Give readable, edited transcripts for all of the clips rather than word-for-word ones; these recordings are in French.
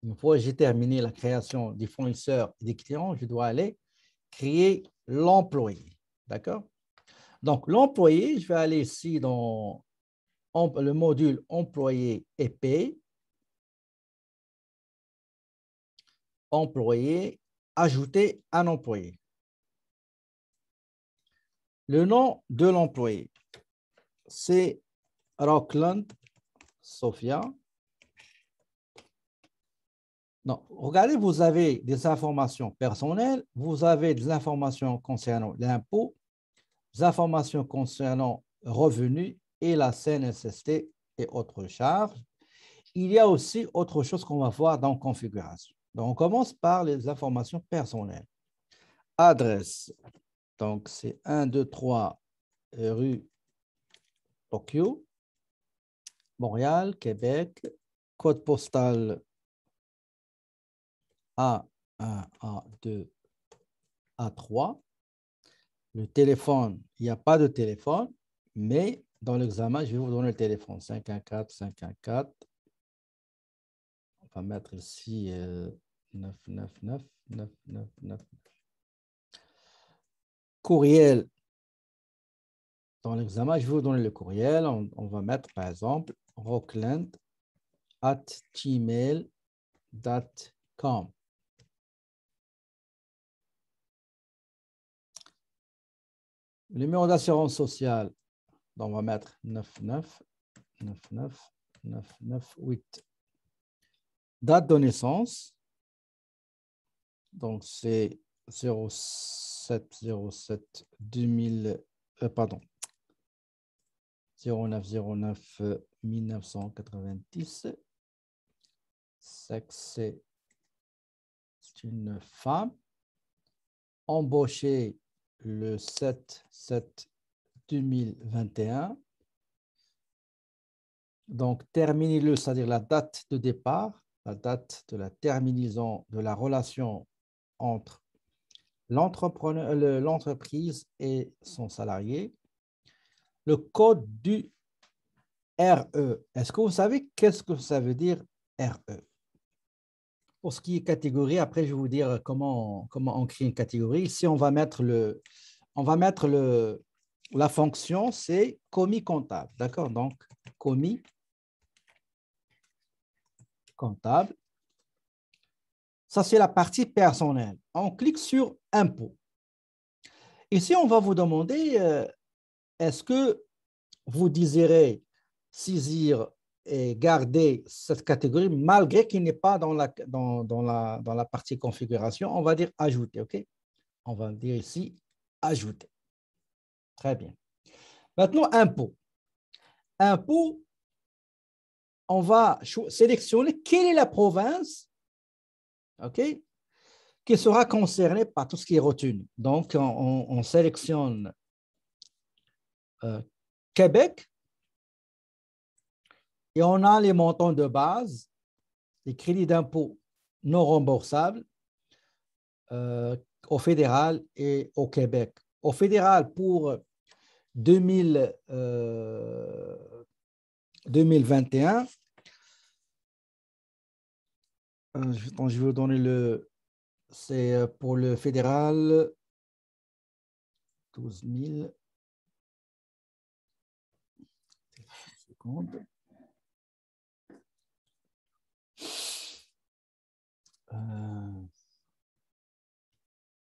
Une fois que j'ai terminé la création des fournisseurs et des clients, je dois aller créer l'employé. D'accord? Donc, l'employé, je vais aller ici dans le module employé et paye. Employé, ajouter un employé. Le nom de l'employé, c'est Rockland Sophia. Non, regardez, vous avez des informations personnelles, vous avez des informations concernant l'impôt, des informations concernant revenus et la CNSST et autres charges. Il y a aussi autre chose qu'on va voir dans configuration. Donc, on commence par les informations personnelles. Adresse, donc c'est 1, 2, 3 rue Tokyo, Montréal, Québec, code postal A1, A2, A3. Le téléphone, il n'y a pas de téléphone, mais dans l'examen, je vais vous donner le téléphone. 514, 514. On va mettre ici 999, 999. Courriel. Dans l'examen, je vais vous donner le courriel. On va mettre, par exemple, rockland@gmail.com. Le numéro d'assurance sociale, donc on va mettre 99 99 998. Date de naissance, donc c'est 07 2000, pardon, 09 1990. Sexe, c'est une femme. Embauchée le 7/7/2021. Donc, terminez-le, c'est-à-dire la date de départ, la date de la terminaison de la relation entre l'entreprise et son salarié. Le code du RE. Est-ce que vous savez qu'est-ce que ça veut dire RE? Pour ce qui est catégorie, après, je vais vous dire comment on crée une catégorie. Ici, on va mettre la fonction, c'est commis comptable. D'accord? Donc, commis comptable. Ça, c'est la partie personnelle. On clique sur impôt. Ici, on va vous demander, est-ce que vous désirez saisir et garder cette catégorie malgré qu'il n'est pas dans la partie configuration? On va dire ajouter, OK? On va dire ici ajouter. Très bien. Maintenant, impôt. Impôt, on va sélectionner quelle est la province, OK, qui sera concernée par tout ce qui est retenu. Donc, on sélectionne Québec et on a les montants de base, les crédits d'impôt non remboursables au fédéral et au Québec. Au fédéral, pour 2021, je vais vous donner c'est pour le fédéral 12 000. Seconde.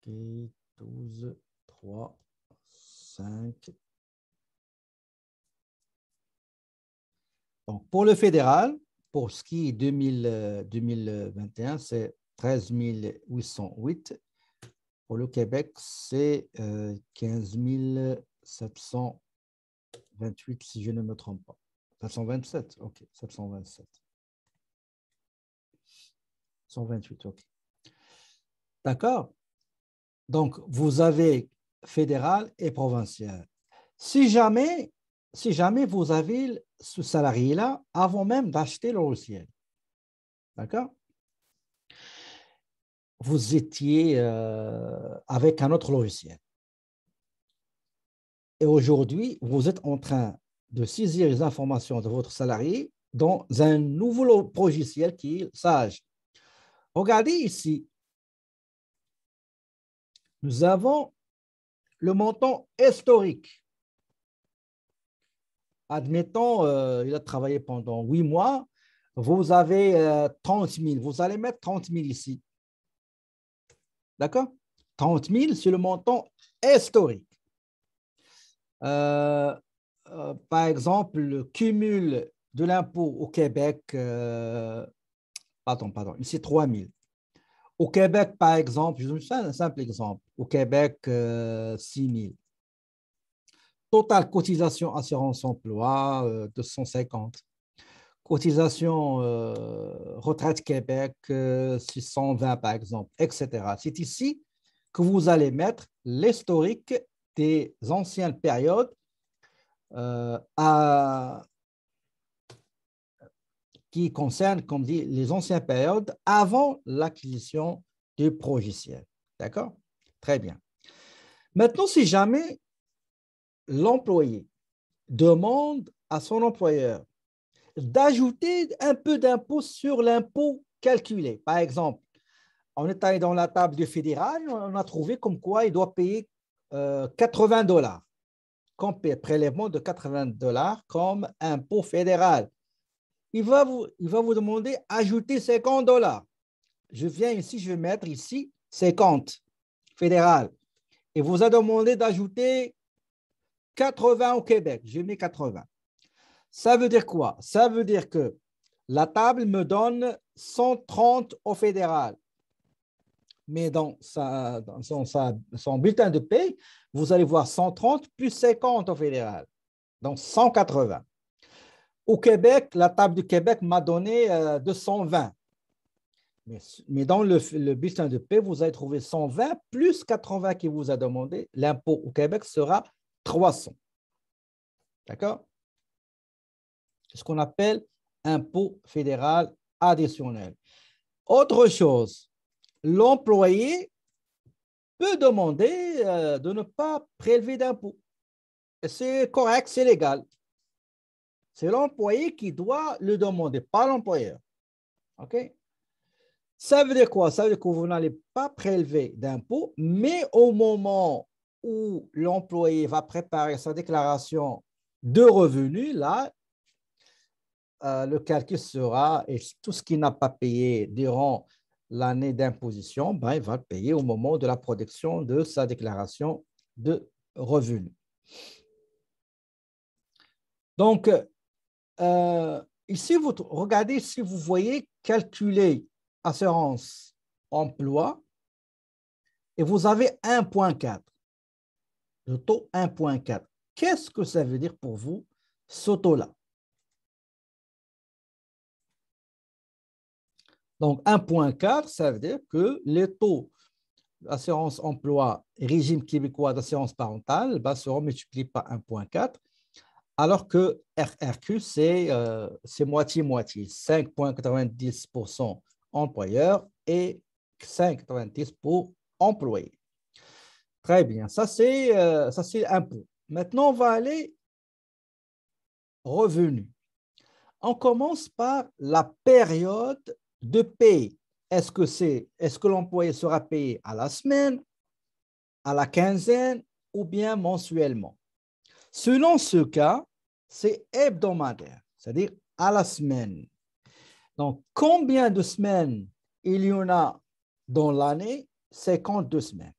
12, 3, 5. Donc, pour le fédéral, pour ce qui est 2021, c'est 13 808. Pour le Québec, c'est 15 728, si je ne me trompe pas. 727, OK, 727. 128, OK. D'accord? Donc, vous avez fédéral et provincial. Si jamais vous avez ce salarié-là avant même d'acheter le logiciel, d'accord? Vous étiez avec un autre logiciel. Et aujourd'hui, vous êtes en train de saisir les informations de votre salarié dans un nouveau logiciel qui est Sage. Regardez ici, nous avons le montant historique. Admettons, il a travaillé pendant 8 mois. Vous avez 30 000. Vous allez mettre 30 000 ici. D'accord? 30 000, c'est le montant historique. Par exemple, le cumul de l'impôt au Québec, pardon, ici 3 000. Au Québec, par exemple, je vous fais un simple exemple. Au Québec, 6 000. Total cotisation assurance emploi, 250. Cotisation retraite Québec, 620 par exemple, etc. C'est ici que vous allez mettre l'historique des anciennes périodes qui concernent, comme dit, les anciennes périodes avant l'acquisition du logiciel. D'accord? Très bien. Maintenant, si jamais l'employé demande à son employeur d'ajouter un peu d'impôt sur l'impôt calculé. Par exemple, on est allé dans la table du fédéral, on a trouvé comme quoi il doit payer 80 $, comme prélèvement de 80 $ comme impôt fédéral. Il va vous demander d'ajouter 50 $. Je viens ici, je vais mettre ici 50 fédéral. Et vous a demandé d'ajouter 80 au Québec. J'ai mis 80. Ça veut dire quoi? Ça veut dire que la table me donne 130 au fédéral. Mais dans son bulletin de paie, vous allez voir 130 plus 50 au fédéral. Donc 180. Au Québec, la table du Québec m'a donné 220. Mais dans le bulletin de paie, vous allez trouver 120 plus 80 qui vous a demandé. L'impôt au Québec sera 300. D'accord? C'est ce qu'on appelle impôt fédéral additionnel. Autre chose, l'employé peut demander de ne pas prélever d'impôt. C'est correct, c'est légal. C'est l'employé qui doit le demander, pas l'employeur. OK? Ça veut dire quoi? Ça veut dire que vous n'allez pas prélever d'impôt, mais au moment où l'employé va préparer sa déclaration de revenus, là, le calcul sera, et tout ce qu'il n'a pas payé durant l'année d'imposition, ben, il va le payer au moment de la production de sa déclaration de revenus. Donc, ici, vous regardez si vous voyez calculer assurance emploi et vous avez 1,4, le taux 1,4. Qu'est-ce que ça veut dire pour vous, ce taux-là? Donc, 1,4, ça veut dire que les taux d'assurance emploi et régime québécois d'assurance parentale seront multipliés par 1,4, alors que RRQ, c'est moitié-moitié, 5,90% employeur et 5,90 pour employé. Très bien, ça c'est impôt. Maintenant, on va aller revenu. On commence par la période de paie. Est-ce que l'employé sera payé à la semaine, à la quinzaine ou bien mensuellement? Selon ce cas, c'est hebdomadaire, c'est-à-dire à la semaine. Donc, combien de semaines il y en a dans l'année? 52 semaines.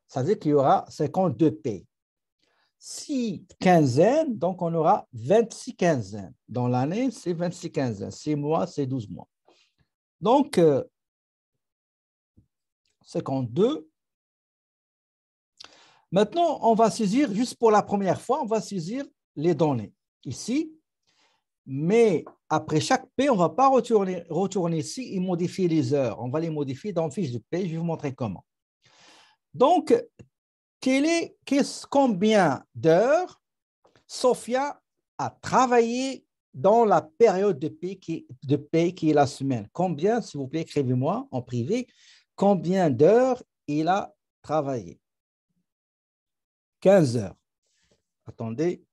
Ça veut dire qu'il y aura 52 paies. 6 quinzaines, donc on aura 26 quinzaines. Dans l'année, c'est 26 quinzaines. 6 mois, c'est 12 mois. Donc, 52. Maintenant, on va saisir, juste pour la première fois, on va saisir les données ici. Mais après chaque paie, on ne va pas retourner ici et modifier les heures. On va les modifier dans la fiche de paie. Je vais vous montrer comment. Donc, combien d'heures Sophia a travaillé dans la période de paie qui est la semaine? Combien, s'il vous plaît, écrivez-moi en privé, combien d'heures il a travaillé? 15 heures. Attendez,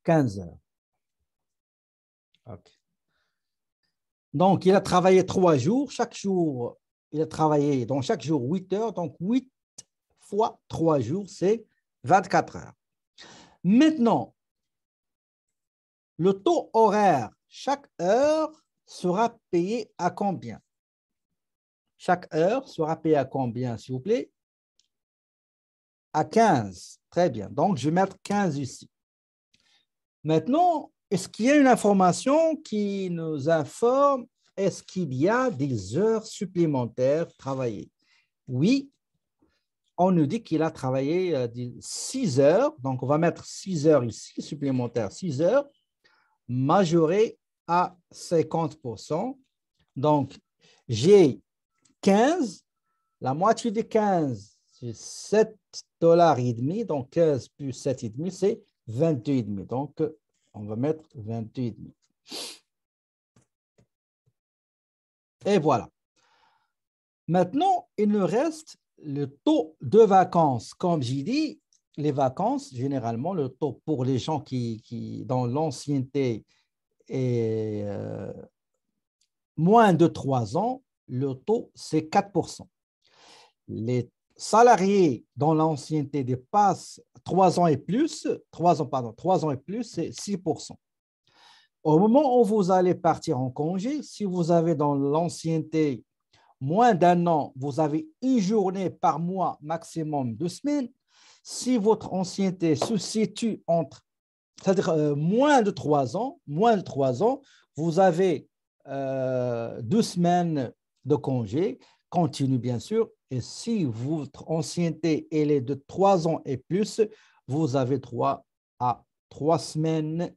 15 heures. OK. Donc, il a travaillé 3 jours. Chaque jour, il a travaillé, dans chaque jour, 8 heures. Donc, 8 fois 3 jours, c'est 24 heures. Maintenant, le taux horaire, chaque heure sera payé à combien? Chaque heure sera payée à combien, s'il vous plaît? À 15. Très bien. Donc, je vais mettre 15 ici. Maintenant, est-ce qu'il y a une information qui nous informe, est-ce qu'il y a des heures supplémentaires travaillées? Oui, on nous dit qu'il a travaillé 6 heures. Donc, on va mettre 6 heures ici, supplémentaires 6 heures, majoré à 50%. Donc, j'ai 15. La moitié de 15, c'est 7,5 $. Donc, 15 plus 7,5, c'est 22,5. Donc, on va mettre 22,5. Et voilà. Maintenant, il nous reste le taux de vacances. Comme j'ai dit, les vacances, généralement, le taux pour les gens qui dans l'ancienneté, est moins de 3 ans, le taux, c'est 4%. Les salariés dont l'ancienneté dépasse 3 ans et plus, 3 ans et plus, c'est 6%. Au moment où vous allez partir en congé, si vous avez dans l'ancienneté moins d'1 an, vous avez une journée par mois, maximum 2 semaines. Si votre ancienneté se situe entre, c'est-à-dire moins de 3 ans, vous avez 2 semaines de congé, continue bien sûr. Et si votre ancienneté elle est de 3 ans et plus, vous avez 3 à 3 semaines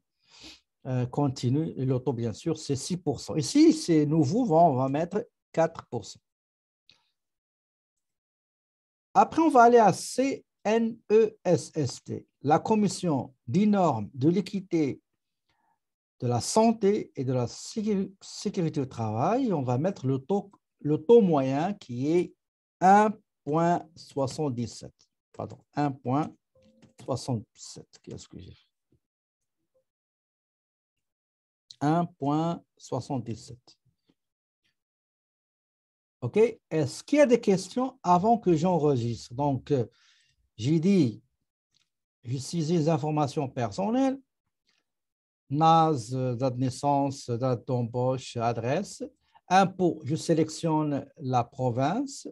continue. Et le taux, bien sûr, c'est 6%. Ici, c'est nouveau, on va mettre 4%. Après, on va aller à CNESST, la Commission des normes de l'équité, de la santé et de la sécurité au travail. On va mettre le taux moyen qui est 1,77. Pardon, 1,77. Qu'est-ce que j'ai fait? 1,77. OK? Est-ce qu'il y a des questions avant que j'enregistre? Donc, j'ai dit, j'utilise les informations personnelles, NAS, date de naissance, date d'embauche, adresse. Impôt, je sélectionne la province.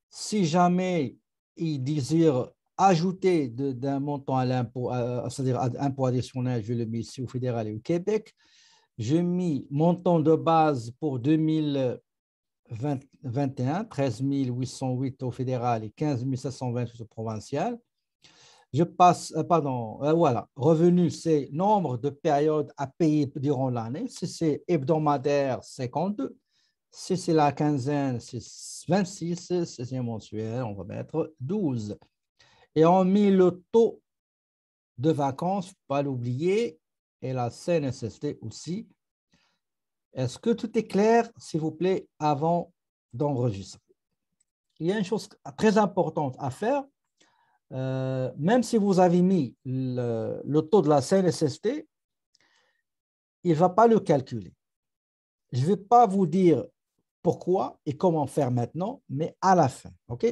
Si jamais il désire ajouter d'un montant à l'impôt, c'est-à-dire impôt additionnel, je le mets ici au fédéral et au Québec. Je mets montant de base pour 2021, 13 808 au fédéral et 15 728 au provincial. Je passe, voilà, revenu, c'est nombre de périodes à payer durant l'année. Si c'est hebdomadaire, 52. Si c'est la quinzaine, c'est 26. Si c'est mensuel, on va mettre 12. Et on met le taux de vacances, pas l'oublier, et la CNSST aussi. Est-ce que tout est clair, s'il vous plaît, avant d'enregistrer? Il y a une chose très importante à faire. Même si vous avez mis le taux de la CNSST, il ne va pas le calculer. Je ne vais pas vous dire pourquoi et comment faire maintenant, mais à la fin. OK?